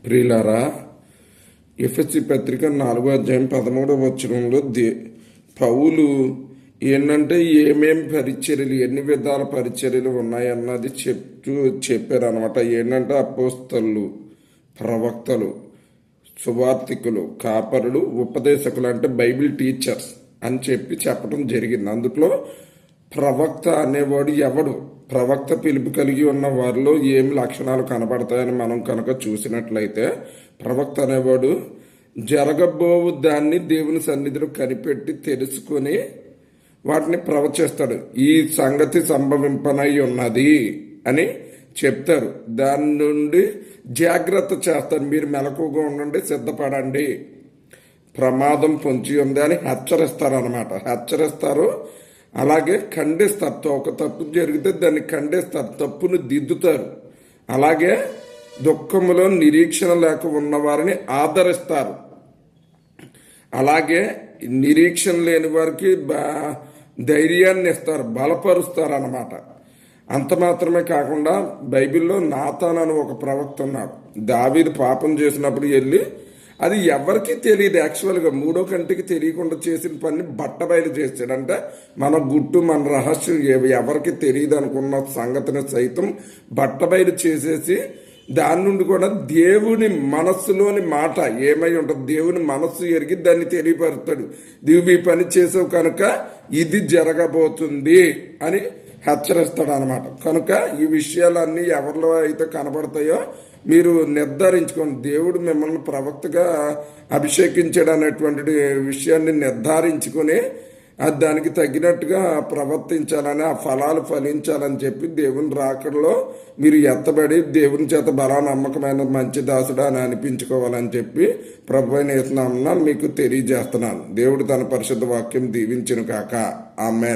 ప్రియులారా, ఎఫెసీ పత్రిక 4:13 పౌలు ఏంటంటే ఏమేమి పరిచర్యలు, ఎన్ని విధాల పరిచర్యలు ఉన్నాయన్నది చెప్పారు అనమాట. ఏంటంటే అపోస్తలు, ప్రవక్తలు, సువార్తికులు, కాపరులు, ఉపదేశకులు అంటే బైబిల్ టీచర్స్ అని చెప్పడం జరిగింది. అందులో ప్రవక్త అనేవాడు ఎవడు, ప్రవక్త పిలుపు కలిగి ఉన్న వారిలో ఏమి లక్షణాలు కనబడతాయని మనం కనుక చూసినట్లయితే, ప్రవక్త అనేవాడు జరగబోవు దాన్ని దేవుని సన్నిధిలో కనిపెట్టి తెలుసుకొని వాటిని ప్రవచిస్తాడు. ఈ సంగతి సంభవింపనై ఉన్నది అని చెప్తారు. దాని నుండి జాగ్రత్త చేస్తారు. మీరు మెలకుగా ఉండండి, సిద్ధపడండి, ప్రమాదం పొంచి ఉంది అని హెచ్చరిస్తారు అనమాట. హెచ్చరిస్తారు, అలాగే ఖండిస్తారు. ఒక తప్పు జరిగితే దాన్ని ఖండిస్తారు, తప్పును దిద్దుతారు. అలాగే దుఃఖములో నిరీక్షణ లేక ఉన్నవారిని ఆదరిస్తారు. అలాగే నిరీక్షణ లేని వారికి ధైర్యాన్ని ఇస్తారు, బలపరుస్తారు అన్నమాట. అంత మాత్రమే కాకుండా బైబిల్లో నాతాన్ అని ఒక ప్రవక్త ఉన్నాడు. దావీదు పాపం చేసినప్పుడు వెళ్ళి, అది ఎవరికి తెలియదు, యాక్చువల్గా మూడో కంటికి తెలియకుండా చేసిన పని బట్టబయలు చేశాడు. అంటే మన గుట్టు, మన రహస్యం ఎవరికి తెలియదు అనుకున్న సంగతిని సైతం బట్టబయలు చేసేసి దాని నుండి కూడా దేవుని మనస్సులోని మాట ఏమై ఉంటుంది, దేవుని మనస్సు ఎరిగి దాన్ని తెలియపరుస్తాడు. నీవు ఈ పని చేసావు కనుక ఇది జరగబోతుంది అని హెచ్చరిస్తాడు అనమాట. కనుక ఈ విషయాలన్నీ ఎవరిలో అయితే కనబడతాయో మీరు నిర్ధారించుకోండి. దేవుడు మిమ్మల్ని ప్రవక్తగా అభిషేకించాడు అనేటువంటి విషయాన్ని నిర్ధారించుకొని దానికి తగినట్టుగా ప్రవర్తించాలని, ఆ ఫలాలు ఫలించాలని చెప్పి దేవుని రాకడలో మీరు ఎత్తబడి దేవుని చేత బలా నమ్మకమైన మంచి దాసుడా అని అనిపించుకోవాలని చెప్పి ప్రభువైన యేసు నామమున మీకు తెలియజేస్తున్నాను. దేవుడు తన పరిశుద్ధ వాక్యం దీవించును కాక. ఆమేన్.